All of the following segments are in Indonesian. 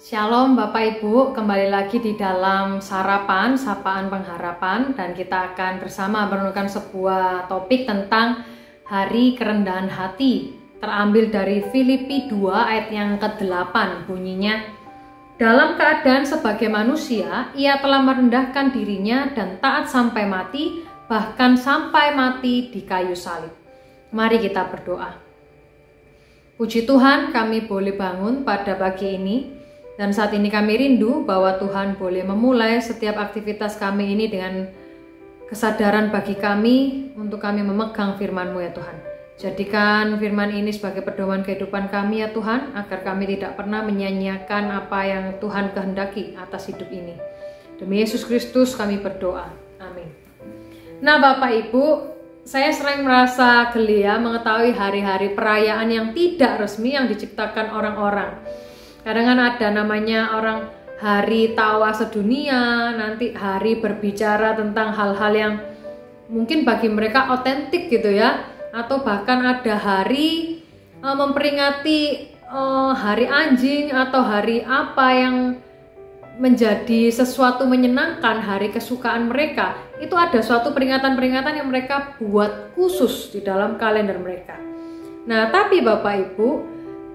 Shalom Bapak Ibu, kembali lagi di dalam Sarapan, Sapaan Pengharapan, dan kita akan bersama merenungkan sebuah topik tentang Hari Kerendahan Hati, terambil dari Filipi 2 ayat yang ke-8, bunyinya, dalam keadaan sebagai manusia, ia telah merendahkan dirinya dan taat sampai mati, bahkan sampai mati di kayu salib. Mari kita berdoa. Puji Tuhan, kami boleh bangun pada pagi ini. Dan saat ini kami rindu bahwa Tuhan boleh memulai setiap aktivitas kami ini dengan kesadaran bagi kami untuk kami memegang firman-Mu ya Tuhan. Jadikan firman ini sebagai pedoman kehidupan kami ya Tuhan, agar kami tidak pernah menyanyiakan apa yang Tuhan kehendaki atas hidup ini. Demi Yesus Kristus kami berdoa. Amin. Nah Bapak Ibu, saya sering merasa geli ya mengetahui hari-hari perayaan yang tidak resmi yang diciptakan orang-orang. Kadang kan ada namanya orang hari tawa sedunia, nanti hari berbicara tentang hal-hal yang mungkin bagi mereka otentik gitu ya. Atau bahkan ada hari memperingati hari anjing atau hari apa yang menjadi sesuatu menyenangkan, hari kesukaan mereka. Itu ada suatu peringatan-peringatan yang mereka buat khusus di dalam kalender mereka. Nah tapi Bapak Ibu,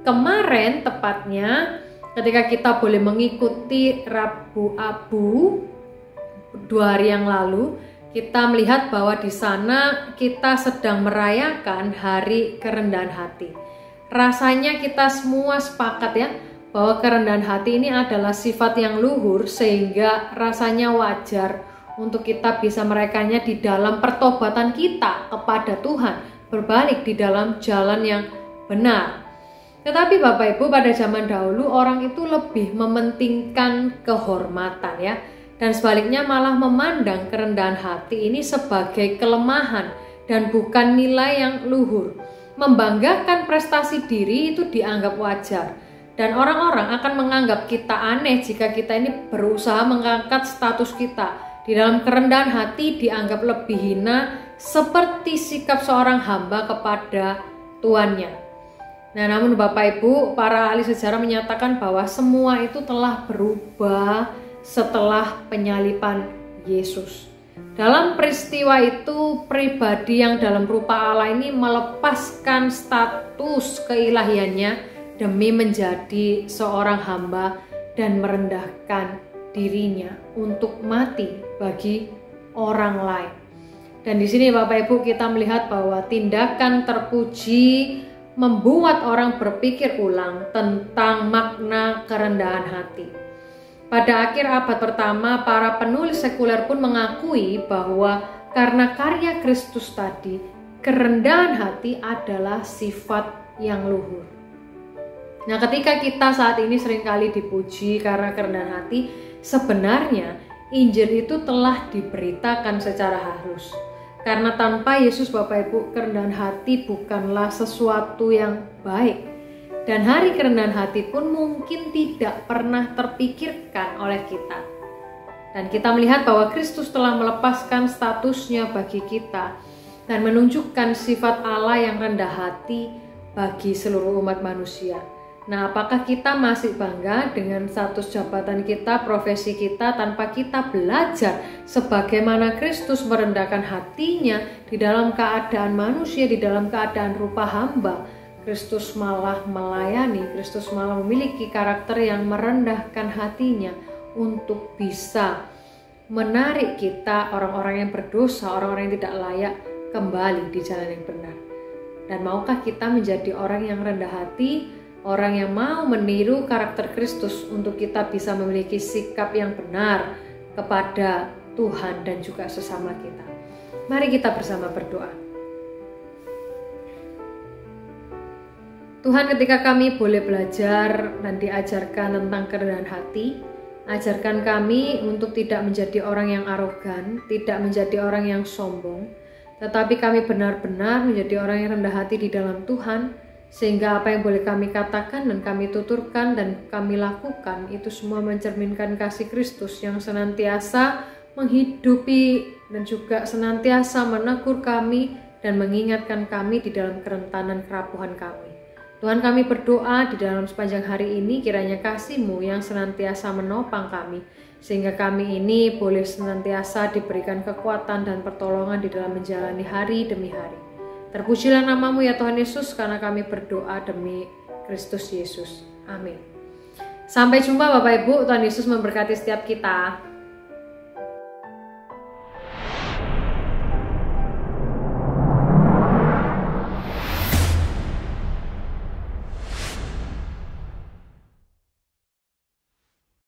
kemarin tepatnya ketika kita boleh mengikuti Rabu Abu 2 hari yang lalu, kita melihat bahwa di sana kita sedang merayakan Hari Kerendahan Hati. Rasanya kita semua sepakat ya bahwa kerendahan hati ini adalah sifat yang luhur, sehingga rasanya wajar untuk kita bisa merayakannya di dalam pertobatan kita kepada Tuhan, berbalik di dalam jalan yang benar. Tetapi Bapak Ibu, pada zaman dahulu orang itu lebih mementingkan kehormatan ya, dan sebaliknya malah memandang kerendahan hati ini sebagai kelemahan dan bukan nilai yang luhur. Membanggakan prestasi diri itu dianggap wajar, dan orang-orang akan menganggap kita aneh jika kita ini berusaha mengangkat status kita. Di dalam kerendahan hati dianggap lebih hina, seperti sikap seorang hamba kepada tuannya. Nah, namun Bapak Ibu, para ahli sejarah menyatakan bahwa semua itu telah berubah setelah penyaliban Yesus. Dalam peristiwa itu, pribadi yang dalam rupa Allah ini melepaskan status keilahiannya demi menjadi seorang hamba dan merendahkan dirinya untuk mati bagi orang lain. Dan di sini Bapak Ibu kita melihat bahwa tindakan terpuji membuat orang berpikir ulang tentang makna kerendahan hati. Pada akhir abad pertama, para penulis sekuler pun mengakui bahwa karena karya Kristus tadi, kerendahan hati adalah sifat yang luhur. Nah, ketika kita saat ini seringkali dipuji karena kerendahan hati, sebenarnya Injil itu telah diberitakan secara halus. Karena tanpa Yesus Bapak Ibu, kerendahan hati bukanlah sesuatu yang baik. Dan hari kerendahan hati pun mungkin tidak pernah terpikirkan oleh kita. Dan kita melihat bahwa Kristus telah melepaskan statusnya bagi kita dan menunjukkan sifat Allah yang rendah hati bagi seluruh umat manusia. Nah, apakah kita masih bangga dengan status jabatan kita, profesi kita, tanpa kita belajar sebagaimana Kristus merendahkan hatinya di dalam keadaan manusia, di dalam keadaan rupa hamba? Kristus malah melayani, Kristus malah memiliki karakter yang merendahkan hatinya untuk bisa menarik kita, orang-orang yang berdosa, orang-orang yang tidak layak, kembali di jalan yang benar. Dan maukah kita menjadi orang yang rendah hati, orang yang mau meniru karakter Kristus untuk kita bisa memiliki sikap yang benar kepada Tuhan dan juga sesama kita. Mari kita bersama berdoa. Tuhan, ketika kami boleh belajar dan diajarkan tentang kerendahan hati, ajarkan kami untuk tidak menjadi orang yang arogan, tidak menjadi orang yang sombong, tetapi kami benar-benar menjadi orang yang rendah hati di dalam Tuhan, sehingga apa yang boleh kami katakan dan kami tuturkan dan kami lakukan itu semua mencerminkan kasih Kristus yang senantiasa menghidupi dan juga senantiasa menegur kami dan mengingatkan kami di dalam kerentanan kerapuhan kami. Tuhan, kami berdoa di dalam sepanjang hari ini kiranya kasih-Mu yang senantiasa menopang kami, sehingga kami ini boleh senantiasa diberikan kekuatan dan pertolongan di dalam menjalani hari demi hari. Terpujilah nama-Mu ya Tuhan Yesus, karena kami berdoa demi Kristus Yesus. Amin. Sampai jumpa Bapak Ibu, Tuhan Yesus memberkati setiap kita.